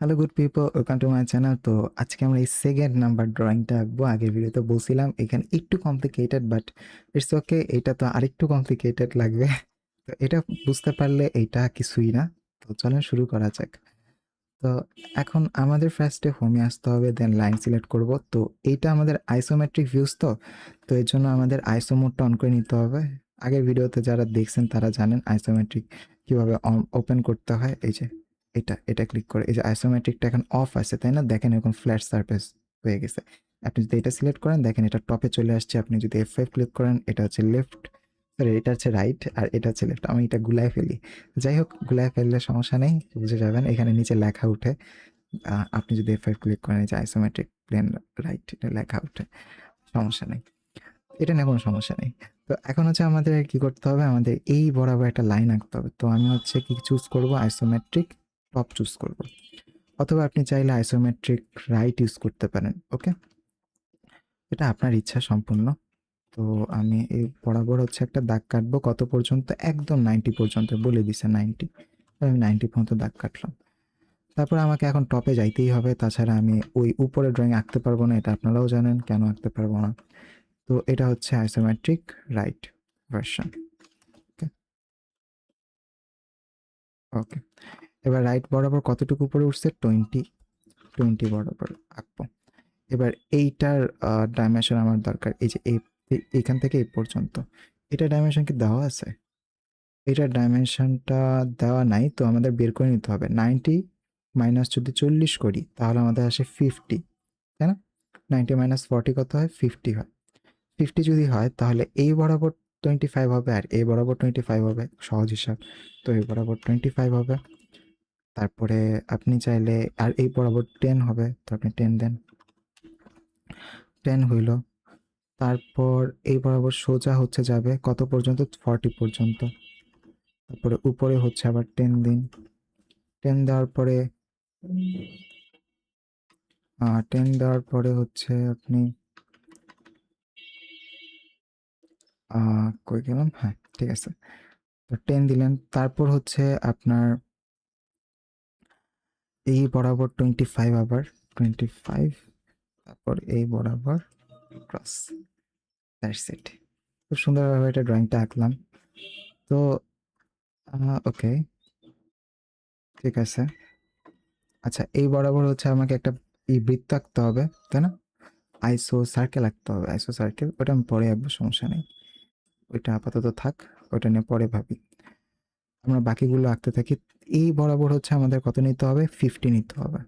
Hello good people, welcome to my channel. তো আজকে আমরা এই সেকেন্ড নাম্বার ড্রয়িংটা আঁকবো। আগের ভিডিওতে বলছিলাম এখানে একটু কমপ্লিকেটেড, বাট ইটস ওকে, এটা তো আরেকটু কমপ্লিকেটেড লাগবে। তো এটা বুঝতে পারলে এইটা কিছুই না। তো চলেন শুরু করা যাক। তো এখন আমাদের ফার্স্টে হোমে আসতে হবে, দেন লাইন সিলেক্ট করব। তো এইটা আমাদের আইসোমেট্রিক ভিউজ, তো এর জন্য আমাদের আইসো মোডটা অন করে নিতে হবে। আগের ভিডিওতে যারা দেখছেন তারা জানেন আইসোমেট্রিক কীভাবে ওপেন করতে হয়। এই যে এটা ক্লিক করে, এই যে আইসোমেট্রিকটা এখন অফ আছে, তাই না? দেখেন এখন ফ্ল্যাট সারফেস হয়ে গেছে। আপনি যদি এটা সিলেক্ট করেন, দেখেন এটা টপে চলে আসছে। আপনি যদি F5 ক্লিক করেন, এটা হচ্ছে লেফট, সরি এটা হচ্ছে রাইট, আর এটা হচ্ছে লেফট। আমি এটা গুলায় ফেলি। যাই হোক, গুলায় ফেললে সমস্যা নেই, বুঝে যাবেন। এখানে নিচে লেখা উঠে। আপনি যদি F5 ক্লিক করেন, এই যে আইসোমেট্রিক প্লেন রাইট, এটা লেখা উঠে, সমস্যা নেই। এটা নিয়ে কোনো সমস্যা নেই। তো এখন হচ্ছে আমাদের কি করতে হবে, আমাদের এই বরাবর একটা লাইন আঁকতে হবে। তো আমি হচ্ছে কি চুজ করব, আইসোমেট্রিক টপ চুজ করব, অথবা আপনি চাইলে আইসোমেট্রিক রাইট ইউজ করতে পারেন। ওকে, এটা আপনার ইচ্ছা সম্পূর্ণ। তো আমি এই বরাবর হচ্ছে একটা দাগ কাটবো, কত পর্যন্ত, একদম 90 পর্যন্ত বলে দিছে 90। আমি 90 পর্যন্ত দাগ কাটলাম। তারপর আমাকে এখন টপে যাইতেই হবে, তাছাড়া আমি ওই উপরে ড্রয়িং আঁকতে পারবো না। এটা আপনারাও জানেন কেন আঁকতে পারবো না। তো এটা হচ্ছে আইসোমেট্রিক রাইট ভার্সন। ওকে, ওকে। এবার রাইট বরাবর কতটুকু উপরে উঠছে, 20 বরাবর আঁকবো। এবার এইটার ডাইমেনশন আমার দরকার। এই যে এইখান থেকে এই পর্যন্ত, এটা ডাইমেনশন কি দেওয়া আছে? এটার ডাইমেনশনটা দেওয়া নাই, তো আমাদের বের করে নিতে হবে। 90 মাইনাস যদি 40 করি, তাহলে আমাদের আসে 50, তাই না? 90 মাইনাস 40 কত হয়, 50 হয়। 50 যদি হয়, তাহলে এই বরাবর 25 হবে, আর এই বরাবর 25 হবে, সহজ হিসাব। তো এই বরাবর 25 হবে। তারপরে আপনি চাইলে, আর এই বরাবর 10 হবে, তো আপনি 10 দেন, 10 হইল। তারপর এই বরাবর সোজা হচ্ছে যাবে কত পর্যন্ত, 40 পর্যন্ত। তারপরে উপরে হচ্ছে আবার 10 দিন, 10 দেওয়ার পরে 10 দেওয়ার পরে হচ্ছে আপনি কই গেলাম, হ্যাঁ ঠিক আছে। তো 10 দিলেন, তারপর হচ্ছে আপনার এই বরাবর 25, আবার 25, তারপর এই বরাবর ক্রস, দ্যাটস ইট। খুব সুন্দরভাবে এটা ড্রয়িংটা আঁকলাম। তো ওকে, ঠিক আছে। আচ্ছা, এই বরাবর হচ্ছে আমাকে একটা এই বৃত্ত আঁকতে হবে, তাই না? আইসো সার্কেল আঁকতে হবে, আইসো সার্কেল। ওটা আমি পরে আঁকবো, সমস্যা নেই। ওইটা আপাতত থাক, ওটা নিয়ে পরে ভাবি। আমরা বাকিগুলো আঁকতে থাকি। এই বরাবর হচ্ছে আমাদের কত নিতে হবে, 50 নিতে হবে।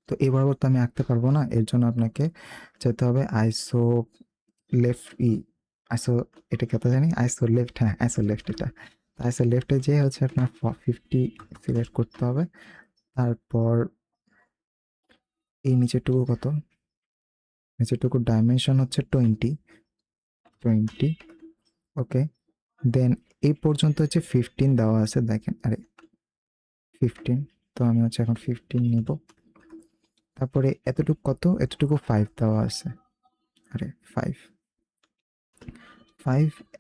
তো এই বরাবর তো আমি আঁকতে পারবো না, এর জন্য আপনাকে যেতে হবে আইসো লেফট, আইসো, এটা কত জানি, আইসো লেফট, হ্যাঁ আইসো লেফট। এটা আইসো লেফটে যে হচ্ছে আপনার 50 সিলেক্ট করতে হবে। তারপর এই নিচেরটুকু কত, নিচেরটুকুর ডাইমেনশন হচ্ছে 20। ওকে, দেন এই পর্যন্ত হচ্ছে 15 দেওয়া আছে, দেখেন, আরে 15। তো আমি হচ্ছে এখন 15 নিব। তারপরে এতটুকু কত, এতটুকু 5 দেওয়া আছে, আরে 5,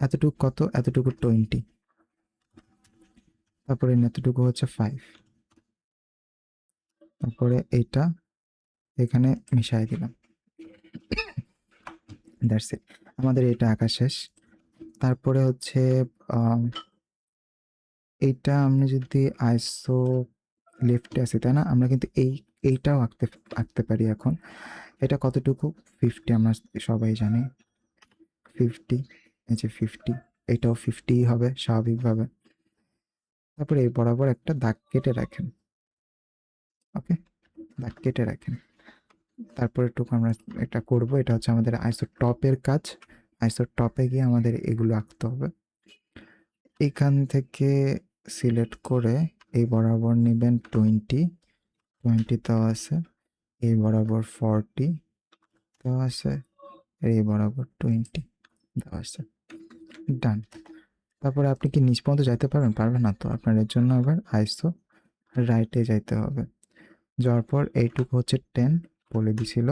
এতটুকু কত, এতটুকু 20। তারপরে এতটুকু হচ্ছে 5। তারপরে এইটা এখানে মিশাই দিলাম, দ্যাটস ইট। আমাদের এটা আঁকা শেষ। তারপরে হচ্ছে এইটা আমরা যদি আইসো লেফটে আসি, তাই না? আমরা কিন্তু এইটাও আঁকতে পারি এখন। এটা কতটুকু, 50, আমরা সবাই জানি 50। এই যে 50, এটাও 50 হবে স্বাভাবিকভাবে। তারপরে এই বরাবর একটা দাগ কেটে রাখেন। ওকে, দাগ কেটে রাখেন। তারপরে টুকু আমরা এটা করব, এটা হচ্ছে আমাদের আইসো টপের কাজ। আইসো টপে গিয়ে আমাদের এগুলো আঁকতে হবে। এখান থেকে সিলেক্ট করে এই বরাবর নেবেন 20 দেওয়া আছে, এই বরাবর 40 দেওয়া আছে, এই বরাবর 20 দেওয়া আছে, ডান। তারপরে আপনি কি নিচ পর্যন্ত যাইতে পারবেন? পারবেন না, তো আপনার এর জন্য আবার আইসো রাইটে যাইতে হবে। যাওয়ার পর এইটুকু হচ্ছে 10 বলে দিছিল,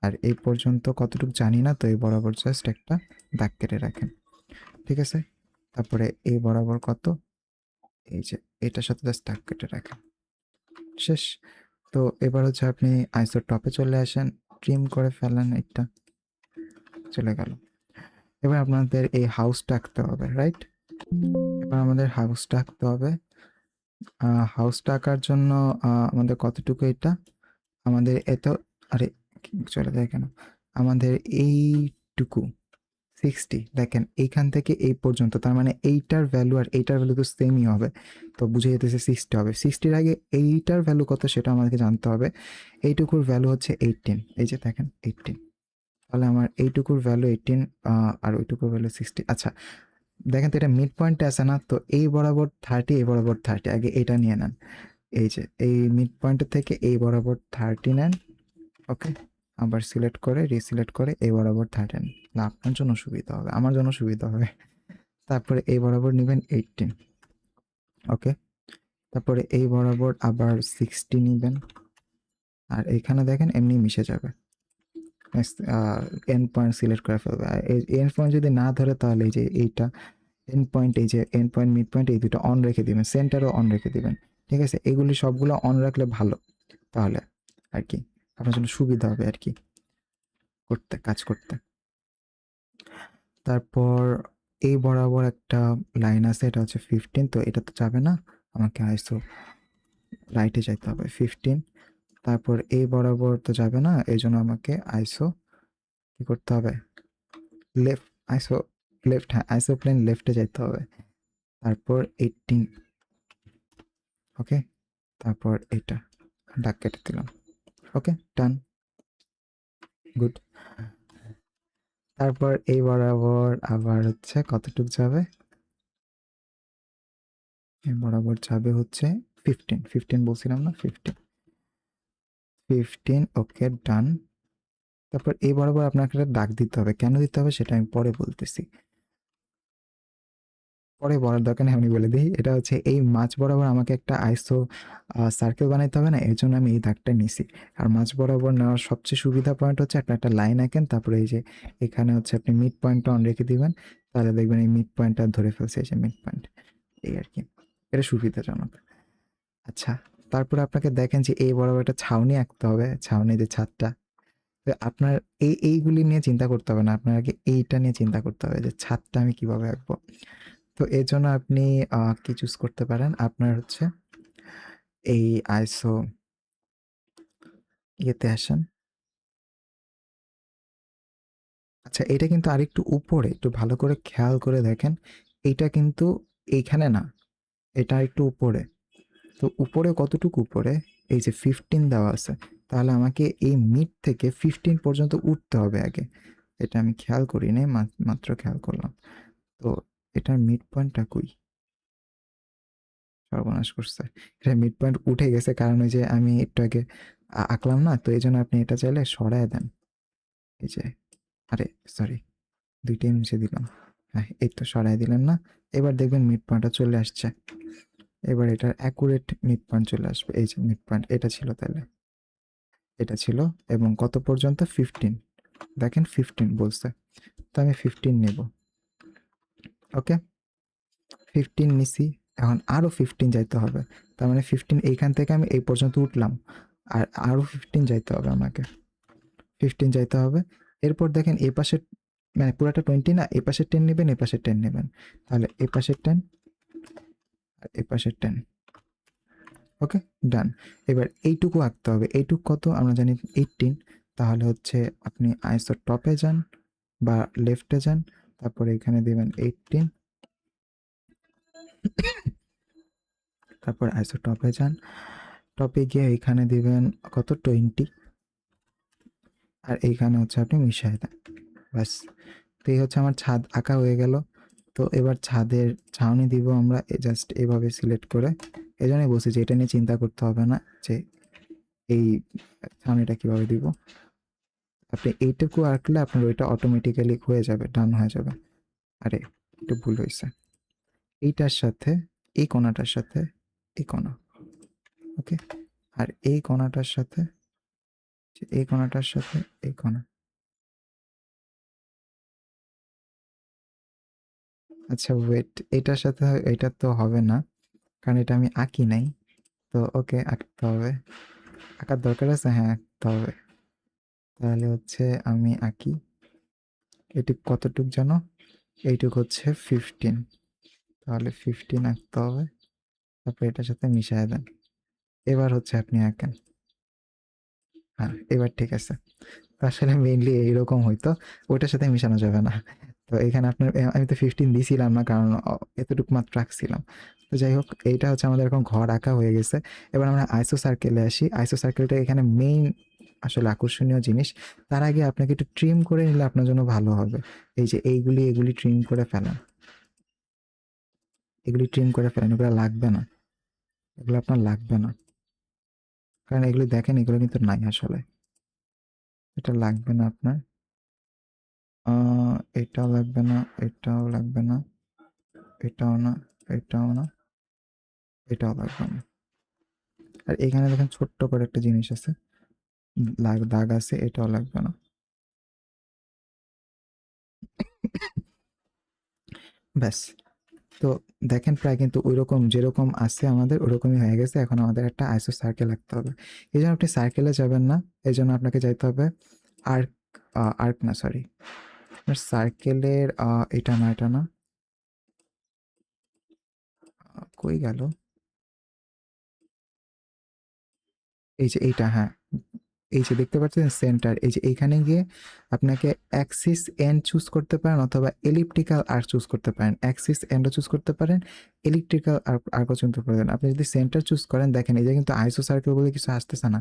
আর এই পর্যন্ত কতটুকু জানি না, তো এই বরাবর জাস্ট একটা দাগ কেটে রাখেন, ঠিক আছে? তারপরে এই বরাবর কত, এই যে এটার সাথে জাস্ট দাগ কেটে রাখেন, শেষ। তো এবার হচ্ছে আপনি আইসোর টপে চলে আসেন, ট্রিম করে ফেলেন, এটা চলে গেল। এবার আপনাদের এই হাউসটা আঁকতে হবে, রাইট? এবার আমাদের হাউসটা আঁকতে হবে। হাউসটা আঁকার জন্য আমাদের কতটুকু এটা, আমাদের এত, আরে চলে যায় কেন, আমাদের এইটুকু 60, দেখেন এইখান থেকে এই পর্যন্ত, তার মানে এইটার ভ্যালু আর এইটার ভ্যালু তো সেমই হবে, তো বুঝে যেতেছে 60 হবে। 60-র আগে এইটার ভ্যালু কত সেটা আমাদেরকে জানতে হবে। এইটুকুর ভ্যালু হচ্ছে 18, এই যে দেখেন 18, তাহলে আমার এইটুকুর ভ্যালু 18 আর ওইটুকুর ভ্যালু 60। আচ্ছা দেখেন তো এটা মিড পয়েন্টে আছে না, তো এই বরাবর 30, এই বরাবর 30, আগে এটা নিয়ে নেন। এই যে এই মিড পয়েন্টের থেকে এই বরাবর 30 নেন, ওকে। আবার সিলেক্ট করে রিসিলেক্ট করে এই বরাবর 30 নেন, না আপনার জন্য সুবিধা হবে, আমার জন্য সুবিধা হবে। তারপরে এই বরাবর নেবেন 18, ওকে। তারপরে এই বরাবর আবার 60 নেবেন, আর এইখানে দেখেন এমনি মিশে যাবে। এন্ড পয়েন্ট সিলেক্ট করে ফেলবে, আর এই এন্ড পয়েন্ট যদি না ধরে তাহলে এই যে এইটা এন্ড পয়েন্ট, এই যে এন্ড পয়েন্ট মিড পয়েন্ট এই দুটো অন রেখে দিবেন, সেন্টারও অন রেখে দিবেন, ঠিক আছে। এগুলি সবগুলো অন রাখলে ভালো, তাহলে আর কি আপনার জন্য সুবিধা হবে আর কি করতে, কাজ করতে। তারপর এই বরাবর একটা লাইন আছে, এটা হচ্ছে 15, তো এটা তো যাবে না, আমাকে আইসো রাইটে যাইতে হবে 15। তারপর এই বরাবর তো যাবে না, এই জন্য আমাকে আইসো কি করতে হবে, লেফট, আইসো লেফট, হ্যাঁ আইসো প্লেন লেফটে যাইতে হবে। তারপর 18, ওকে। তারপর এটা দাগ কেটে দিলাম, ওকে ডান, গুড। তারপর এই বরাবর আবার হচ্ছে কতটুক যাবে, এই বরাবর যাবে হচ্ছে 15, 15 বলছিলাম না, 15, 15, ওকে ডান। তারপর এই বরাবর আপনাকে একটা দাগ দিতে হবে, কেন দিতে হবে সেটা আমি পরে বলতেছি, পরে বলার দরকার নেই, আমি বলে দিই। এটা হচ্ছে এই মাঝ বরাবর আমাকে একটা আইসো সার্কেল বানাইতে হবে না, এর জন্য আমি এই দাগটা নিছি। আর মাঝ বরাবর নেওয়ার সবচেয়ে সুবিধা পয়েন্ট হচ্ছে আপনি একটা লাইন আঁকেন, তারপরে এই যে এখানে হচ্ছে আপনি মিড পয়েন্টটা অন রেখে দিবেন, তাহলে দেখবেন এই মিড পয়েন্টটা ধরে ফেলছে, এই যে মিড পয়েন্ট, এই আর কি, এটা সুবিধাজনক। আচ্ছা তারপরে আপনাকে দেখেন যে এই বরাবর একটা ছাউনি আঁকতে হবে, ছাউনি যে ছাদটা, তো আপনার এইগুলি নিয়ে চিন্তা করতে হবে না, আপনার আগে এইটা নিয়ে চিন্তা করতে হবে যে ছাদটা আমি কিভাবে আঁকবো। তো এর জন্য আপনি কি চুজ করতে পারেন, আপনার হচ্ছে এই আইসো ইয়েতে আসেন। আচ্ছা এটা কিন্তু আরেকটু উপরে, একটু ভালো করে খেয়াল করে দেখেন, এইটা কিন্তু এইখানে না, এটা একটু উপরে। তো উপরে কতটুকু উপরে, এই যে 15 দেওয়া আছে, তাহলে আমাকে এই মিড থেকে 15 পর্যন্ত উঠতে হবে আগে, এটা আমি খেয়াল করি নাই, মাত্র খেয়াল করলাম। তো এটার মিড পয়েন্টটা কই, সর্বনাশ করছে, এটা মিড পয়েন্ট উঠে গেছে, কারণ ওই যে আমি একটু আগে আঁকলাম না, তো এই জন্য আপনি এটা চাইলে সরায় দেন, এই যে, আরে সরি, দুইটাই মুছে দিলাম, হ্যাঁ এই তো সরাই দিলেন না। এবার দেখবেন মিড পয়েন্টটা চলে আসছে, এবার এটার অ্যাকুরেট মিড পয়েন্ট চলে আসবে, এই যে মিড পয়েন্ট এটা ছিল, তাহলে এটা ছিল, এবং কত পর্যন্ত 15, দেখেন 15 বলছে, তো আমি 15 নেব, ওকে 15 নিছি। এখন আরও 15 যাইতে হবে, তার মানে 15 এইখান থেকে আমি এই পর্যন্ত উঠলাম, আর আরও 15 যাইতে হবে আমাকে, 15 যাইতে হবে। এরপর দেখেন এই পাশে, মানে পুরাটা 20 না, এই পাশে 10 নেবেন, এই পাশে 10 নেবেন, তাহলে এই পাশে 10 আর এই পাশে 10, ওকে ডান। এবার এইটুকু আঁকতে হবে, এইটুকু কত আমরা জানি 18, তাহলে হচ্ছে আপনি আইসোর টপে যান বা লেফটে যান, তারপরে এখানে দিবেন 18, তারপর আইসো টপে যান, টপে গিয়ে এখানে দিবেন কত 20, আর এইখানে হচ্ছে আপনি মিশাই দেন, ব্যাস। তো এই হচ্ছে আমার ছাদ আঁকা হয়ে গেল। তো এবার ছাদের ছাউনি দিব আমরা জাস্ট এভাবে সিলেক্ট করে, এই জন্যই বলছি যে এটা নিয়ে চিন্তা করতে হবে না যে এই ছাউনিটা কিভাবে দিব, আপনি এইটুকু আঁকলে আপনার ওইটা অটোমেটিক্যালি হয়ে যাবে, ডান হয়ে যাবে। আরে একটু ভুল হয়েছে, এইটার সাথে এই কোণাটার সাথে এই কোণা, ওকে, আর এই কোণাটার সাথে এই কোণাটার সাথে এই কোণা। আচ্ছা ওয়েট, এটার সাথে এটা তো হবে না, কারণ এটা আমি আঁকি নাই, তো ওকে আঁকতে হবে। আঁকার দরকার আছে, হ্যাঁ আঁকতে হবে। তাহলে হচ্ছে আমি আঁকি, এটুক কতটুক জানো, এইটুক হচ্ছে 15, তাহলে 15 আঁকতে হবে। তারপর এটার সাথে মিশায় দেন। এবার হচ্ছে আপনি আঁকেন। হ্যাঁ এবার ঠিক আছে। তো আসলে মেইনলি এইরকম হইতো, ওইটার সাথে মিশানো যাবে না। তো এখানে আপনার আমি তো 15 দিছিলাম না, কারণ এতটুকু মাত্র আঁকছিলাম। তো যাই হোক, এইটা হচ্ছে আমাদের এখন ঘর আঁকা হয়ে গেছে। এবার আমরা আইসো সার্কেলে আসি। আইসো সার্কেলটা এখানে মেইন আসলে আকর্ষণীয় জিনিস। তার আগে আপনাকে একটু ট্রিম করে নিলে আপনার জন্য ভালো হবে। এই যে এগুলি ট্রিম করে ফেলেন, এগুলি ট্রিম করে ফেলেন, এগুলো লাগবে না, এগুলো আপনার লাগবে না। কারণ এগুলি দেখেন, এগুলো কিন্তু নাই আসলে, এটা লাগবে না আপনার। এটাও লাগবে না, এটাও লাগবে না, এটাও না, এটাও না, এটাও লাগবে না। আর এখানে দেখেন ছোট্ট করে একটা জিনিস আছে, দাগ আছে, এটাও লাগবে না। ব্যাস। তো দেখেন প্রায় কিন্তু ওইরকম যেরকম আছে আমাদের ওরকমই হয়ে গেছে। এখন আমাদের একটা আইসো সার্কেল আঁকতে হবে। এই জন্য আপনি সার্কেলে যাবেন না, এই জন্য আপনাকে যাইতে হবে আর্ক, আর্ক না সরি, আপনার সার্কেলের এটা না, এটা না, কই গেল, এই যে এইটা, হ্যাঁ এই যে দেখতে পাচ্ছেন সেন্টার, এই যে এইখানে গিয়ে আপনাকে অ্যাক্সিস এন্ড চুজ করতে পারেন অথবা এলিপ্টিক্যাল আর্ক চুজ করতে পারেন। অ্যাক্সিস এন্ডও চুজ করতে পারেন, এলিপ্টিক্যাল আর্কও চুজ করতে পারেন। আপনি যদি সেন্টার চুজ করেন, দেখেন এই যে কিন্তু আইসো সার্কেল বলে কিছু আসতেছে না,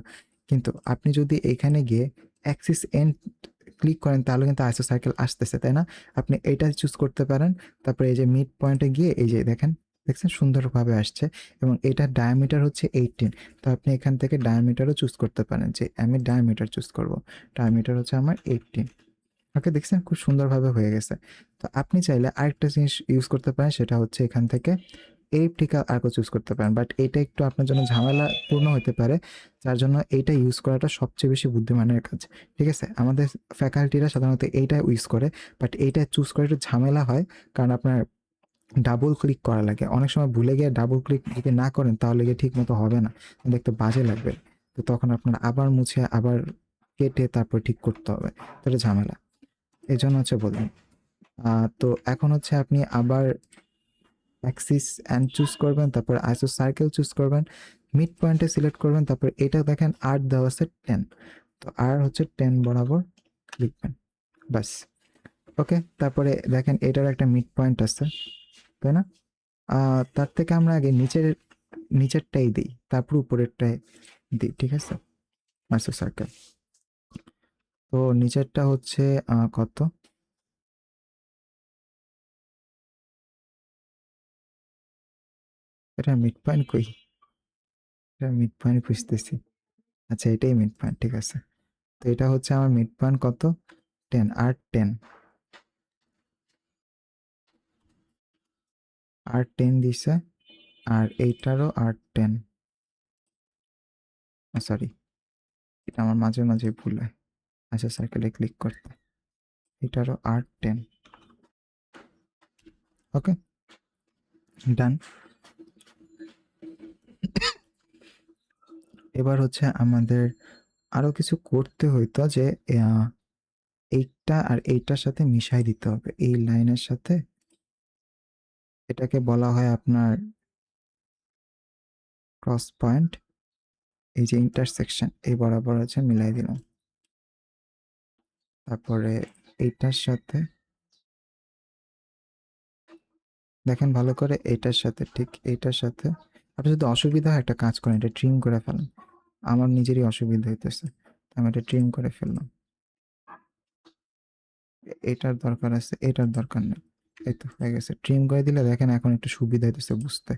কিন্তু আপনি যদি এখানে গিয়ে অ্যাক্সিস এন্ড ক্লিক করেন তাহলে কিন্তু আইসো সার্কেল আসতেছে, তাই না? আপনি এইটা চুজ করতে পারেন। তারপরে এই যে মিড পয়েন্টে গিয়ে এই যে দেখেন, দেখছেন সুন্দরভাবে আসছে, এবং এটার ডায়ামিটার হচ্ছে 18। তো আপনি এখান থেকে ডায়ামিটারও চুজ করতে পারেন, যে আমি ডায়ামিটার চুজ করব, ডায়ামিটার হচ্ছে আমার 18। ওকে, দেখছেন খুব সুন্দরভাবে হয়ে গেছে। তো আপনি চাইলে আরেকটা জিনিস ইউজ করতে পারেন, সেটা হচ্ছে এখান থেকে এলিপ্টিক্যাল আর্কও চুজ করতে পারেন, বাট এটা একটু আপনার জন্য ঝামেলাপূর্ণ হতে পারে, যার জন্য এইটা ইউজ করাটা সবচেয়ে বেশি বুদ্ধিমানের কাজ। ঠিক আছে, আমাদের ফ্যাকাল্টিরা সাধারণত এইটা ইউজ করে, বাট এইটা চুজ করে একটু ঝামেলা হয়, কারণ আপনার ডাবল ক্লিক করা লাগে। অনেক সময় ভুলে গিয়ে ডাবল ক্লিক যদি না করেন তাহলে গিয়ে ঠিক মতো হবে না, দেখতে বাজে লাগবে। তো তখন আপনার আবার মুছে আবার কেটে তারপর ঠিক করতে হবে, তো এটা ঝামেলা। এই জন্য হচ্ছে বললাম। তো এখন হচ্ছে আপনি আবার অ্যাক্সিস অ্যান্ড চুজ করবেন, তারপর আইসো সার্কেল চুজ করবেন, মিড পয়েন্টে সিলেক্ট করবেন, তারপর এটা দেখেন আর দেওয়া আছে 10, তো আর হচ্ছে 10 বরাবর লিখবেন, ব্যাস। ওকে, তারপরে দেখেন এটার একটা মিড পয়েন্ট আছে, তাই না? তার থেকে আমরা আগে নিচেরটাই দিই, তারপর উপরেরটাই দিই, ঠিক আছে? আইসো সার্কেল। তো নিচেরটা হচ্ছে কত, এটা মিড পয়েন্ট কই, এটা মিড পয়েন্ট খুঁজতেছি। আচ্ছা এটাই মিড পয়েন্ট, ঠিক আছে। তো এটা হচ্ছে আমার মিড পয়েন্ট কত, 10, আর 10, আর 10 দিছে, আর এইটারও আর 10, সরি এটা আমার মাঝে মাঝে ভুল হয়। আচ্ছা সার্কেলে ক্লিক করতে, এটারও আর 10। ওকে, ডান। এবার হচ্ছে আমাদের আরো কিছু করতে হইতো, যে এইটা আর এইটার সাথে মিশাই দিতে হবে, এই লাইনের সাথে। এটাকে বলা হয় আপনার ক্রস পয়েন্ট, এই যে ইন্টারসেকশন, এই বরাবর আছে মিলাই দিলাম। তারপরে এইটার সাথে দেখেন ভালো করে, এইটার সাথে ঠিক এইটার সাথে। আপনি যদি অসুবিধা হয় একটা কাজ করেন, এটা ট্রিম করে ফেলেন, আমার নিজেরই অসুবিধা হইতেছে, আমি এটা ট্রিম করে ফেললাম। এটার দরকার আছে, এটার দরকার নেই। এই তো হয়ে গেছে, ট্রিম করে দিলে দেখেন এখন একটু সুবিধা হইতেছে বুঝতে,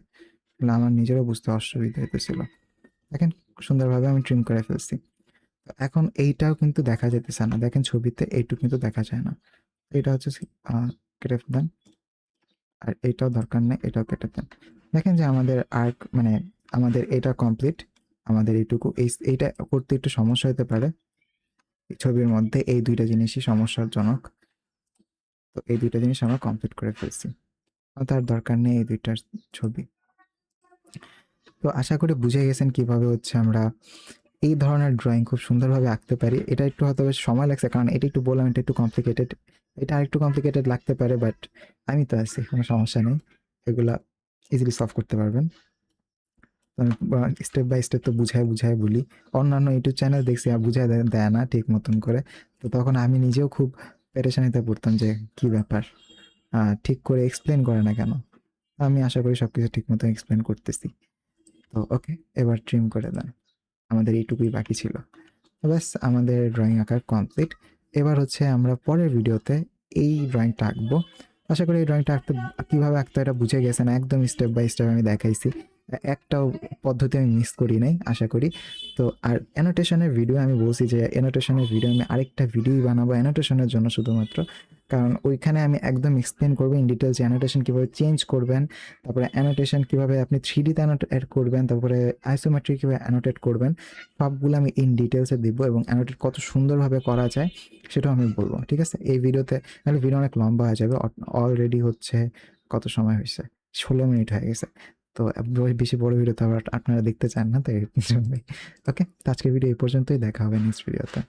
তাহলে আমার নিজেরও বুঝতে অসুবিধা হইতেছিল। দেখেন সুন্দরভাবে আমি ট্রিম করে ফেলছি। তো এখন এইটাও কিন্তু দেখা যেতেছে না, দেখেন ছবিতে এইটুকু কিন্তু দেখা যায় না। এটা হচ্ছে কেটে দেন, আর এটাও দরকার নেই, এটাও কেটে দেন। দেখেন যে আমাদের আর্ক মানে আমাদের এটা কমপ্লিট। আমাদের এইটুকু এইটা করতে একটু সমস্যা হতে পারে, এই ছবির মধ্যে এই দুইটা জিনিসই সমস্যাজনক। তো এই দুইটা জিনিস আমরা কমপ্লিট করে ফেলছি, তার দরকার নেই এই দুইটার ছবি। তো আশা করি বুঝে গেছেন কিভাবে হচ্ছে আমরা এই ধরনের ড্রয়িং খুব সুন্দরভাবে আঁকতে পারি। এটা একটু হয়তো বেশ সময় লাগছে, কারণ এটা একটু বললাম এটা একটু কমপ্লিকেটেড। এটা আরেকটু কমপ্লিকেটেড লাগতে পারে, বাট আমি তো আছি, কোনো সমস্যা নেই। এগুলা ইজিলি সলভ করতে পারবেন। আমি স্টেপ বাই স্টেপ তো বুঝায় বলি। অন্যান্য ইউটিউব চ্যানেল দেখছি বুঝায় দেয় না ঠিক মতন করে। তো তখন আমি নিজেও খুব পেরেশানিতে পড়তাম যে কি ব্যাপার, ঠিক করে এক্সপ্লেন করে না কেন। আমি আশা করি সবকিছু ঠিক মতো এক্সপ্লেন করতেছি। তো ওকে, এবার ট্রিম করে দেন। আমাদের এইটুকুই বাকি ছিল। ব্যাস, আমাদের ড্রয়িং আঁকা কমপ্লিট। এবার হচ্ছে আমরা পরের ভিডিওতে এই ড্রয়িংটা আঁকবো। আশা করি এই ড্রয়িংটা আঁকতে কীভাবে আঁকতে এটা বুঝে গেছেন, একদম স্টেপ বাই স্টেপ আমি দেখাইছি। একটাও পদ্ধতি আমি মিস করি নাই আশা করি। তো আর অ্যানোটেশনের ভিডিও আমি বলছি যে অ্যানোটেশনের ভিডিও আমি আরেকটা ভিডিওই বানাবো অ্যানোটেশনের জন্য শুধুমাত্র, কারণ ওইখানে আমি একদম এক্সপ্লেন করবো ইন ডিটেলস যে অ্যানোটেশন কীভাবে চেঞ্জ করবেন, তারপরে অ্যানোটেশন কীভাবে আপনি 3Dতে অ্যাড করবেন, তারপরে আইসোমেট্রিক কীভাবে অ্যানোটেট করবেন, সবগুলো আমি ইন ডিটেলসে দিব, এবং অ্যানোটেট কত সুন্দরভাবে করা যায় সেটাও আমি বলবো। ঠিক আছে, এই ভিডিওতে, নাহলে ভিডিও অনেক লম্বা হয়ে যাবে। অলরেডি হচ্ছে কত সময় হয়েছে, 16 মিনিট হয়ে গেছে। তো বেশি বড় ভিডিও তো আবার আপনারা দেখতে চান না, তো এর জন্যই। ওকে, তো আজকের ভিডিও এই পর্যন্তই, দেখা হবে নেক্সট ভিডিওতে।